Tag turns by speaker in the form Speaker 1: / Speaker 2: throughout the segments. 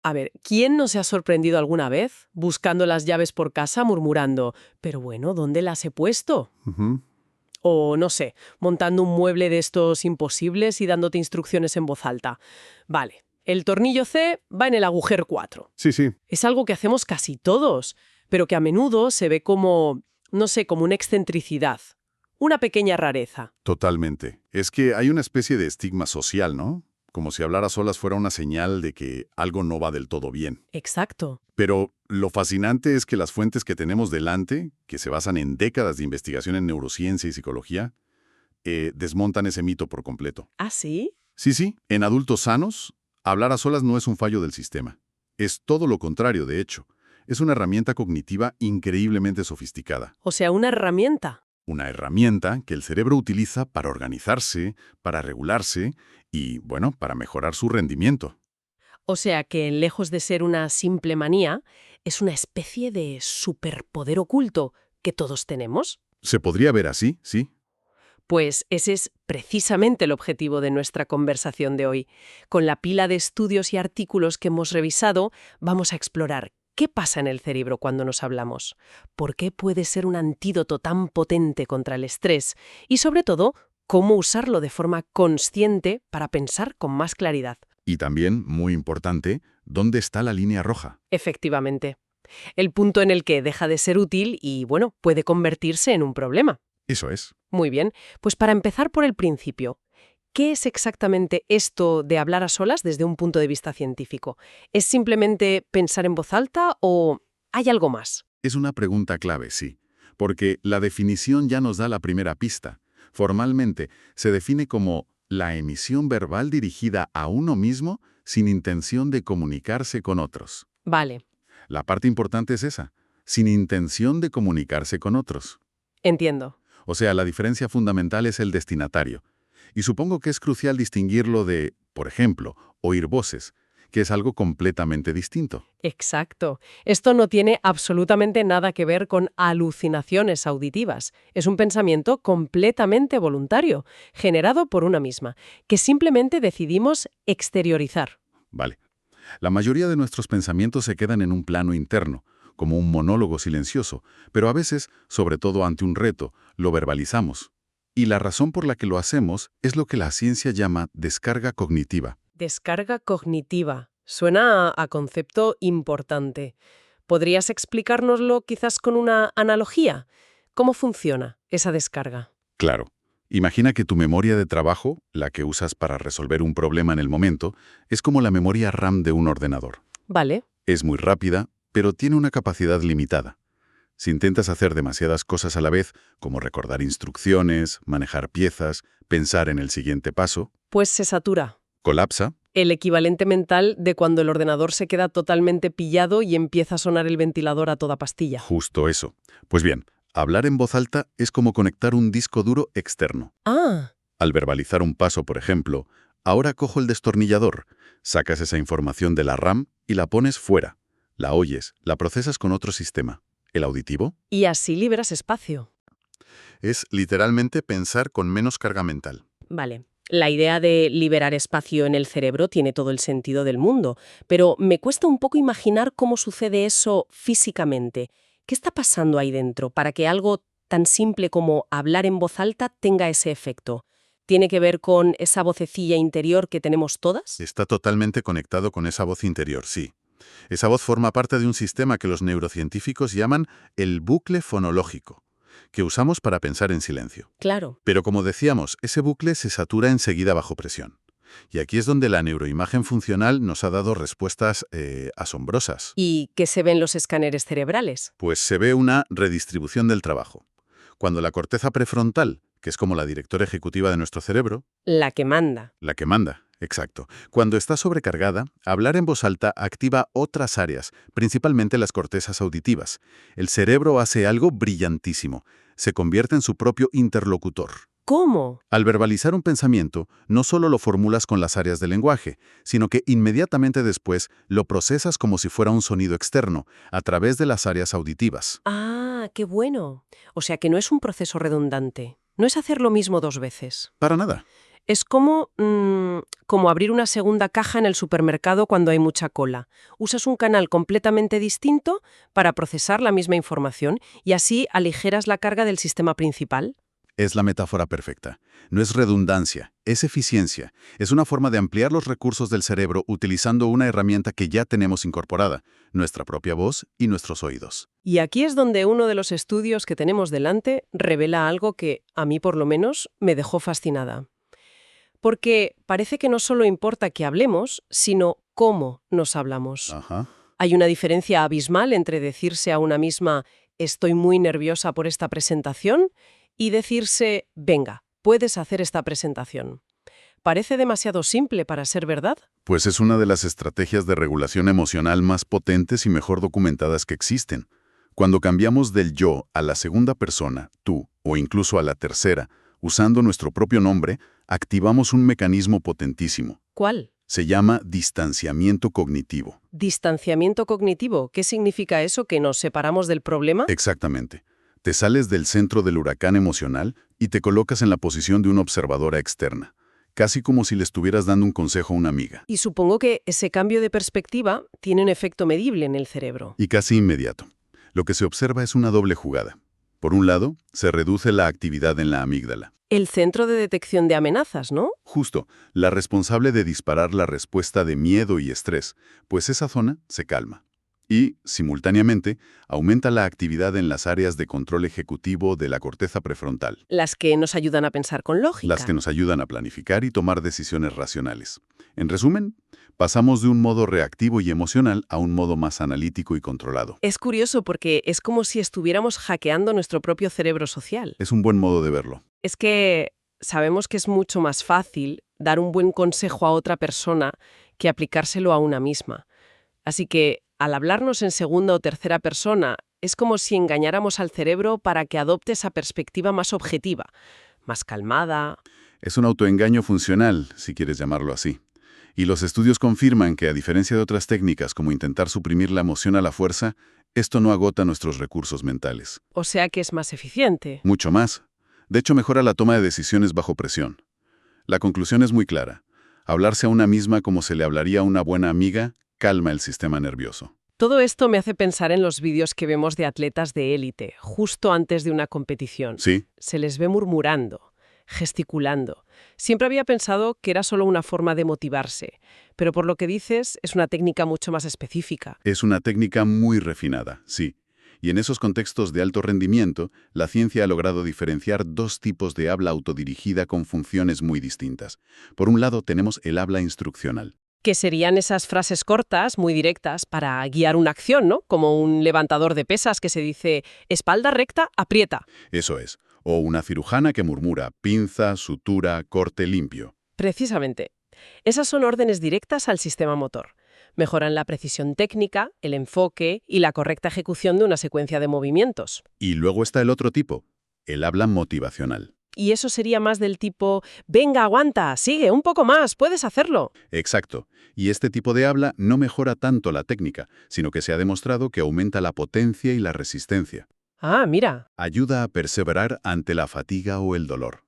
Speaker 1: A ver, ¿quién no se ha sorprendido alguna vez buscando las llaves por casa murmurando, pero bueno, ¿dónde las he puesto?
Speaker 2: Ujú.
Speaker 1: O, no sé, montando un mueble de estos imposibles y dándote instrucciones en voz alta. Vale, el tornillo C va en el agujero 4.
Speaker 2: Sí, sí,
Speaker 1: Es algo que hacemos casi todos, pero que a menudo se ve como, no sé, como una excentricidad, una pequeña rareza.
Speaker 2: totalmente. Es que hay una especie de estigma social, ¿no? Como si hablar a solas fuera una señal de que algo no va del todo bien.
Speaker 1: Exacto.
Speaker 2: Pero lo fascinante es que las fuentes que tenemos delante, que se basan en décadas de investigación en neurociencia y psicología, desmontan ese mito por completo.
Speaker 1: ¿Ah, sí?
Speaker 2: Sí, sí, en adultos sanos, hablar a solas no es un fallo del sistema. Es todo lo contrario, de hecho. Es una herramienta cognitiva increíblemente sofisticada.
Speaker 1: O sea, una herramienta.
Speaker 2: Una herramienta que el cerebro utiliza para organizarse, para regularse y, bueno, para mejorar su rendimiento.
Speaker 1: O sea que, lejos de ser una simple manía, es una especie de superpoder oculto que todos tenemos.
Speaker 2: Se podría ver así, sí.
Speaker 1: Pues ese es precisamente el objetivo de nuestra conversación de hoy. Con la pila de estudios y artículos que hemos revisado, vamos a explorar qué pasa en el cerebro cuando nos hablamos, por qué puede ser un antídoto tan potente contra el estrés y, sobre todo, cómo usarlo de forma consciente para pensar con más claridad.
Speaker 2: Y también, muy importante, ¿dónde está la línea roja?
Speaker 1: Efectivamente. El punto en el que deja de ser útil y, bueno, puede convertirse en un problema.
Speaker 2: Eso es.
Speaker 1: Muy bien, pues para empezar por el principio, ¿qué es exactamente esto de hablar a solas desde un punto de vista científico? ¿Es simplemente pensar en voz alta o hay algo más?
Speaker 2: Es una pregunta clave, sí, porque la definición ya nos da la primera pista. Formalmente, se define como la emisión verbal dirigida a uno mismo sin intención de comunicarse con otros.
Speaker 1: Vale,
Speaker 2: La parte importante es esa, sin intención de comunicarse con otros.
Speaker 1: entiendo.
Speaker 2: O sea, la diferencia fundamental es el destinatario. Y supongo que es crucial distinguirlo de, por ejemplo, oír voces, que es algo completamente distinto.
Speaker 1: Exacto. Esto no tiene absolutamente nada que ver con alucinaciones auditivas. Es un pensamiento completamente voluntario, generado por una misma, que simplemente decidimos exteriorizar.
Speaker 2: Vale. La mayoría de nuestros pensamientos se quedan en un plano interno, como un monólogo silencioso, pero a veces, sobre todo ante un reto, lo verbalizamos. Y la razón por la que lo hacemos es lo que la ciencia llama descarga cognitiva.
Speaker 1: Descarga cognitiva. Suena a concepto importante. ¿Podrías explicárnoslo quizás con una analogía? ¿Cómo funciona esa descarga?
Speaker 2: Claro, imagina que tu memoria de trabajo, la que usas para resolver un problema en el momento, es como la memoria RAM de un ordenador.
Speaker 1: Vale,
Speaker 2: Es muy rápida, pero tiene una capacidad limitada. Si intentas hacer demasiadas cosas a la vez, como recordar instrucciones, manejar piezas, pensar en el siguiente paso,
Speaker 1: pues se satura.
Speaker 2: colapsa.
Speaker 1: El equivalente mental de cuando el ordenador se queda totalmente pillado y empieza a sonar el ventilador a toda pastilla.
Speaker 2: Justo eso. Pues bien, hablar en voz alta es como conectar un disco duro externo.
Speaker 1: Ah,
Speaker 2: Al verbalizar un paso, por ejemplo, ahora cojo el destornillador, sacas esa información de la RAM y la pones fuera. La oyes, la procesas con otro sistema. ¿El auditivo?
Speaker 1: y así liberas espacio.
Speaker 2: Es literalmente pensar con menos carga mental.
Speaker 1: Vale. La idea de liberar espacio en el cerebro tiene todo el sentido del mundo, pero me cuesta un poco imaginar cómo sucede eso físicamente. ¿Qué está pasando ahí dentro para que algo tan simple como hablar en voz alta tenga ese efecto? ¿Tiene que ver con esa vocecilla interior que tenemos todas?
Speaker 2: Está totalmente conectado con esa voz interior, sí. Esa voz forma parte de un sistema que los neurocientíficos llaman el bucle fonológico, que usamos para pensar en silencio.
Speaker 1: Claro.
Speaker 2: Pero como decíamos, ese bucle se satura enseguida bajo presión. Y aquí es donde la neuroimagen funcional nos ha dado respuestas asombrosas.
Speaker 1: ¿Y qué se ve en los escáneres cerebrales?
Speaker 2: Pues se ve una redistribución del trabajo. Cuando la corteza prefrontal, que es como la directora ejecutiva de nuestro cerebro,
Speaker 1: La que manda.
Speaker 2: la que manda, exacto. Cuando está sobrecargada, hablar en voz alta activa otras áreas, principalmente las cortezas auditivas. El cerebro hace algo brillantísimo. Se convierte en su propio interlocutor.
Speaker 1: ¿Cómo?
Speaker 2: Al verbalizar un pensamiento, no solo lo formulas con las áreas del lenguaje, sino que inmediatamente después lo procesas como si fuera un sonido externo, a través de las áreas auditivas.
Speaker 1: Ah, qué bueno. O sea que no es un proceso redundante. No es hacer lo mismo dos veces.
Speaker 2: Para nada.
Speaker 1: Es como abrir una segunda caja en el supermercado cuando hay mucha cola. Usas un canal completamente distinto para procesar la misma información y así aligeras la carga del sistema principal.
Speaker 2: Es la metáfora perfecta. No es redundancia, es eficiencia. Es una forma de ampliar los recursos del cerebro utilizando una herramienta que ya tenemos incorporada, nuestra propia voz y nuestros oídos.
Speaker 1: Y aquí es donde uno de los estudios que tenemos delante revela algo que, a mí por lo menos, me dejó fascinada. Porque parece que no solo importa que hablemos, sino cómo nos hablamos.
Speaker 2: Ajá.
Speaker 1: Hay una diferencia abismal entre decirse a una misma «estoy muy nerviosa por esta presentación» y decirse «venga, puedes hacer esta presentación». ¿Parece demasiado simple para ser verdad?
Speaker 2: Pues es una de las estrategias de regulación emocional más potentes y mejor documentadas que existen. Cuando cambiamos del yo a la segunda persona, tú, o incluso a la tercera, usando nuestro propio nombre, activamos un mecanismo potentísimo.
Speaker 1: ¿Cuál?
Speaker 2: Se llama distanciamiento cognitivo.
Speaker 1: ¿Distanciamiento cognitivo? ¿Qué significa eso? ¿Que nos separamos del problema?
Speaker 2: Exactamente. Te sales del centro del huracán emocional y te colocas en la posición de una observadora externa, casi como si le estuvieras dando un consejo a una amiga.
Speaker 1: Y supongo que ese cambio de perspectiva tiene un efecto medible en el cerebro.
Speaker 2: Y casi inmediato. Lo que se observa es una doble jugada. Por un lado, se reduce la actividad en la amígdala.
Speaker 1: El centro de detección de amenazas, ¿no?
Speaker 2: Justo, la responsable de disparar la respuesta de miedo y estrés, pues esa zona se calma. Y, simultáneamente, aumenta la actividad en las áreas de control ejecutivo de la corteza prefrontal,
Speaker 1: Las que nos ayudan a pensar con lógica.
Speaker 2: las que nos ayudan a planificar y tomar decisiones racionales. En resumen, pasamos de un modo reactivo y emocional a un modo más analítico y controlado.
Speaker 1: Es curioso porque es como si estuviéramos hackeando nuestro propio cerebro social.
Speaker 2: Es un buen modo de verlo.
Speaker 1: Es que sabemos que es mucho más fácil dar un buen consejo a otra persona que aplicárselo a una misma. Así que, al hablarnos en segunda o tercera persona, es como si engañáramos al cerebro para que adopte esa perspectiva más objetiva, más calmada.
Speaker 2: Es un autoengaño funcional, si quieres llamarlo así. Y los estudios confirman que, a diferencia de otras técnicas como intentar suprimir la emoción a la fuerza, esto no agota nuestros recursos mentales.
Speaker 1: O sea que es más eficiente.
Speaker 2: Mucho más. De hecho, mejora la toma de decisiones bajo presión. La conclusión es muy clara. Hablarse a una misma como se le hablaría a una buena amiga calma el sistema nervioso.
Speaker 1: Todo esto me hace pensar en los vídeos que vemos de atletas de élite, justo antes de una competición.
Speaker 2: Sí,
Speaker 1: Se les ve murmurando, gesticulando. Siempre había pensado que era solo una forma de motivarse, pero por lo que dices, es una técnica mucho más específica.
Speaker 2: es una técnica muy refinada, sí. Y en esos contextos de alto rendimiento, la ciencia ha logrado diferenciar dos tipos de habla autodirigida con funciones muy distintas. Por un lado tenemos el habla instruccional.
Speaker 1: Que serían esas frases cortas, muy directas, para guiar una acción, ¿no? Como un levantador de pesas que se dice espalda recta, aprieta.
Speaker 2: Eso es. O una cirujana que murmura pinza, sutura, corte limpio.
Speaker 1: Precisamente. Esas son órdenes directas al sistema motor. Mejoran la precisión técnica, el enfoque y la correcta ejecución de una secuencia de movimientos.
Speaker 2: Y luego está el otro tipo, el habla motivacional.
Speaker 1: Y eso sería más del tipo, venga, aguanta, sigue, un poco más, puedes hacerlo.
Speaker 2: Exacto. Y este tipo de habla no mejora tanto la técnica, sino que se ha demostrado que aumenta la potencia y la resistencia.
Speaker 1: Ah, mira.
Speaker 2: Ayuda a perseverar ante la fatiga o el dolor.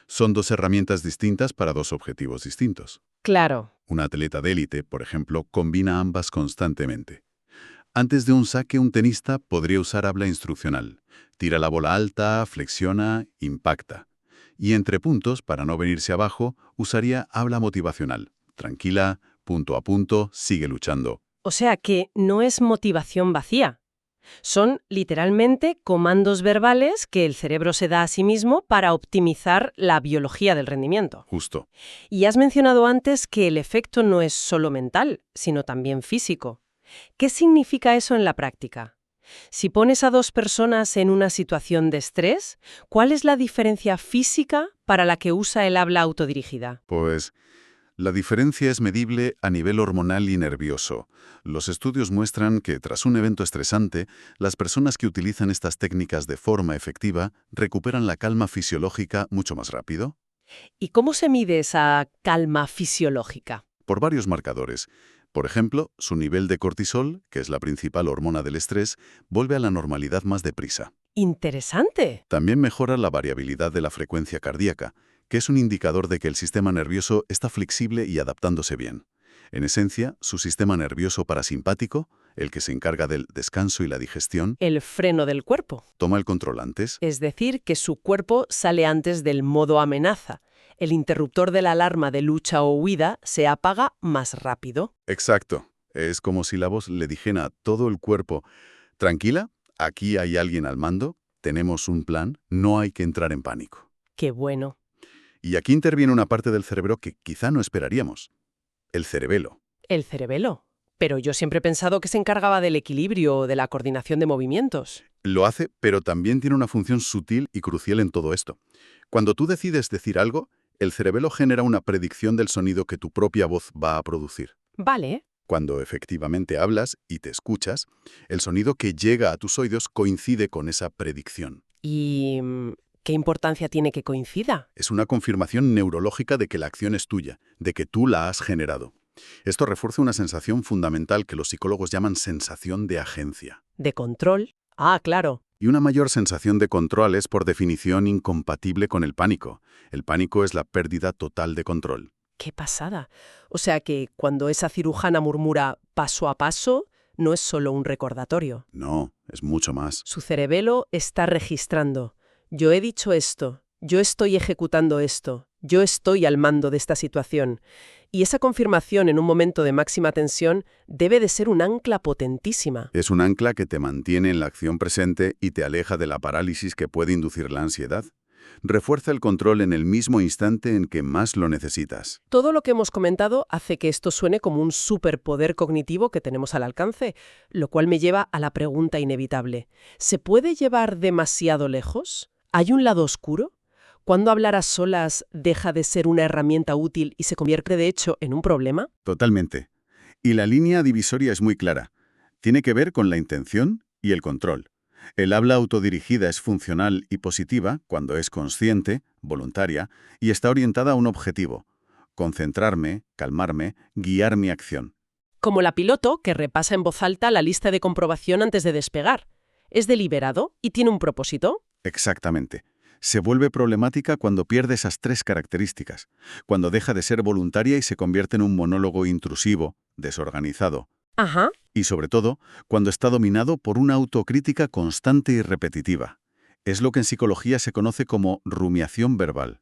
Speaker 2: Son dos herramientas distintas para dos objetivos distintos.
Speaker 1: Claro.
Speaker 2: Un atleta de élite, por ejemplo, combina ambas constantemente. Antes de un saque, un tenista podría usar habla instruccional. Tira la bola alta, flexiona, impacta. Y entre puntos, para no venirse abajo, usaría habla motivacional. Tranquila, punto a punto, sigue luchando.
Speaker 1: O sea que no es motivación vacía. Son literalmente comandos verbales que el cerebro se da a sí mismo para optimizar la biología del rendimiento.
Speaker 2: Justo.
Speaker 1: Y has mencionado antes que el efecto no es solo mental, sino también físico. ¿Qué significa eso en la práctica? Si pones a dos personas en una situación de estrés, ¿cuál es la diferencia física para la que usa el habla autodirigida?
Speaker 2: Pues la diferencia es medible a nivel hormonal y nervioso. Los estudios muestran que tras un evento estresante, las personas que utilizan estas técnicas de forma efectiva recuperan la calma fisiológica mucho más rápido.
Speaker 1: ¿Y cómo se mide esa calma fisiológica?
Speaker 2: Por varios marcadores. Por ejemplo, su nivel de cortisol, que es la principal hormona del estrés, vuelve a la normalidad más deprisa.
Speaker 1: Interesante.
Speaker 2: También mejora la variabilidad de la frecuencia cardíaca, que es un indicador de que el sistema nervioso está flexible y adaptándose bien. En esencia, su sistema nervioso parasimpático, el que se encarga del descanso y la digestión,
Speaker 1: El freno del cuerpo.
Speaker 2: toma el control antes.
Speaker 1: Es decir, que su cuerpo sale antes del modo amenaza. El interruptor de la alarma de lucha o huida se apaga más rápido.
Speaker 2: Exacto. Es como si la voz le dijera a todo el cuerpo, tranquila, aquí hay alguien al mando, tenemos un plan, no hay que entrar en pánico.
Speaker 1: ¡Qué bueno!
Speaker 2: Y aquí interviene una parte del cerebro que quizá no esperaríamos. El cerebelo.
Speaker 1: El cerebelo. Pero yo siempre he pensado que se encargaba del equilibrio o de la coordinación de movimientos.
Speaker 2: Lo hace, pero también tiene una función sutil y crucial en todo esto. Cuando tú decides decir algo, el cerebelo genera una predicción del sonido que tu propia voz va a producir.
Speaker 1: Vale.
Speaker 2: Cuando efectivamente hablas y te escuchas, el sonido que llega a tus oídos coincide con esa predicción.
Speaker 1: ¿Y qué importancia tiene que coincida?
Speaker 2: Es una confirmación neurológica de que la acción es tuya, de que tú la has generado. Esto refuerza una sensación fundamental que los psicólogos llaman sensación de agencia.
Speaker 1: ¿De control? Ah, claro.
Speaker 2: Y una mayor sensación de control es, por definición, incompatible con el pánico. El pánico es la pérdida total de control.
Speaker 1: ¡Qué pasada! O sea que cuando esa cirujana murmura paso a paso, no es solo un recordatorio.
Speaker 2: No, es mucho más.
Speaker 1: Su cerebelo está registrando. Yo he dicho esto, yo estoy ejecutando esto, yo estoy al mando de esta situación. Y esa confirmación en un momento de máxima tensión debe de ser un ancla potentísima.
Speaker 2: Es un ancla que te mantiene en la acción presente y te aleja de la parálisis que puede inducir la ansiedad. Refuerza el control en el mismo instante en que más lo necesitas.
Speaker 1: Todo lo que hemos comentado hace que esto suene como un superpoder cognitivo que tenemos al alcance, lo cual me lleva a la pregunta inevitable. ¿Se puede llevar demasiado lejos? ¿Hay un lado oscuro? ¿Cuándo hablar a solas deja de ser una herramienta útil y se convierte de hecho en un problema?
Speaker 2: Totalmente. Y la línea divisoria es muy clara. Tiene que ver con la intención y el control. El habla autodirigida es funcional y positiva cuando es consciente, voluntaria, y está orientada a un objetivo: concentrarme, calmarme, guiar mi acción.
Speaker 1: Como la piloto que repasa en voz alta la lista de comprobación antes de despegar. Es deliberado y tiene un propósito.
Speaker 2: Exactamente. Se vuelve problemática cuando pierde esas tres características, cuando deja de ser voluntaria y se convierte en un monólogo intrusivo, desorganizado,
Speaker 1: Ajá.
Speaker 2: y sobre todo, cuando está dominado por una autocrítica constante y repetitiva. Es lo que en psicología se conoce como rumiación verbal.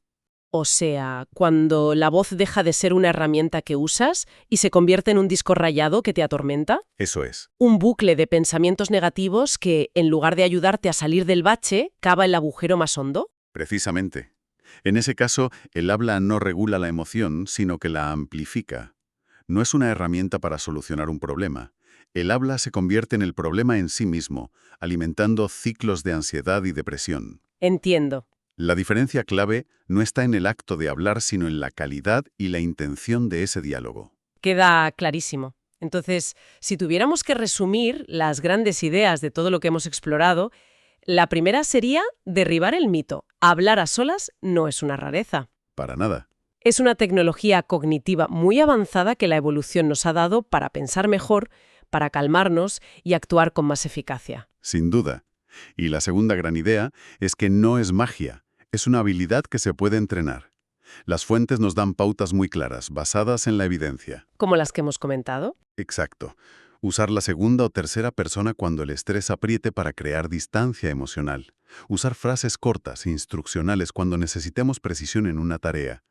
Speaker 1: O sea, cuando la voz deja de ser una herramienta que usas y se convierte en un disco rayado que te atormenta.
Speaker 2: Eso es.
Speaker 1: Un bucle de pensamientos negativos que, en lugar de ayudarte a salir del bache, cava el agujero más hondo.
Speaker 2: Precisamente. En ese caso, el habla no regula la emoción, sino que la amplifica. No es una herramienta para solucionar un problema. El habla se convierte en el problema en sí mismo, alimentando ciclos de ansiedad y depresión.
Speaker 1: Entiendo.
Speaker 2: La diferencia clave no está en el acto de hablar, sino en la calidad y la intención de ese diálogo.
Speaker 1: Queda clarísimo. Entonces, si tuviéramos que resumir las grandes ideas de todo lo que hemos explorado, la primera sería derribar el mito. Hablar a solas no es una rareza.
Speaker 2: Para nada.
Speaker 1: Es una tecnología cognitiva muy avanzada que la evolución nos ha dado para pensar mejor, para calmarnos y actuar con más eficacia.
Speaker 2: Sin duda. Y la segunda gran idea es que no es magia, es una habilidad que se puede entrenar. Las fuentes nos dan pautas muy claras, basadas en la evidencia.
Speaker 1: ¿Como las que hemos comentado?
Speaker 2: Exacto. Usar la segunda o tercera persona cuando el estrés apriete para crear distancia emocional. Usar frases cortas e instruccionales cuando necesitemos precisión en una tarea.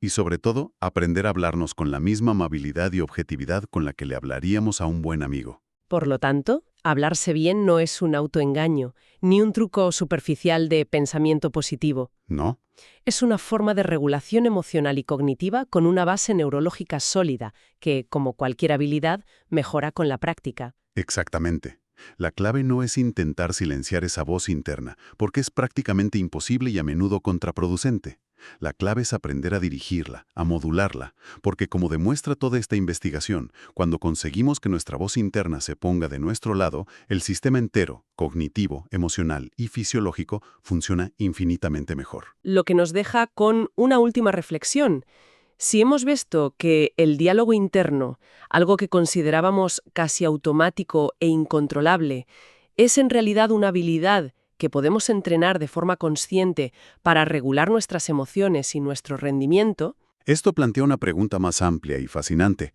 Speaker 2: Y sobre todo, aprender a hablarnos con la misma amabilidad y objetividad con la que le hablaríamos a un buen amigo.
Speaker 1: Por lo tanto, hablarse bien no es un autoengaño, ni un truco superficial de pensamiento positivo.
Speaker 2: ¿No?
Speaker 1: Es una forma de regulación emocional y cognitiva con una base neurológica sólida que, como cualquier habilidad, mejora con la práctica.
Speaker 2: Exactamente. La clave no es intentar silenciar esa voz interna, porque es prácticamente imposible y a menudo contraproducente. La clave es aprender a dirigirla, a modularla, porque como demuestra toda esta investigación, cuando conseguimos que nuestra voz interna se ponga de nuestro lado, el sistema entero, cognitivo, emocional y fisiológico, funciona infinitamente mejor.
Speaker 1: Lo que nos deja con una última reflexión. Si hemos visto que el diálogo interno, algo que considerábamos casi automático e incontrolable, es en realidad una habilidad que podemos entrenar de forma consciente para regular nuestras emociones y nuestro rendimiento,
Speaker 2: Esto plantea una pregunta más amplia y fascinante.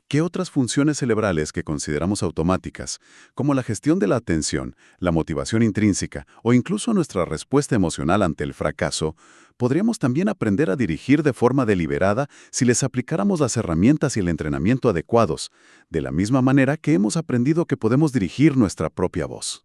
Speaker 2: ¿Qué otras funciones cerebrales que consideramos automáticas, como la gestión de la atención, la motivación intrínseca o incluso nuestra respuesta emocional ante el fracaso, podríamos también aprender a dirigir de forma deliberada si les aplicáramos las herramientas y el entrenamiento adecuados, de la misma manera que hemos aprendido que podemos dirigir nuestra propia voz?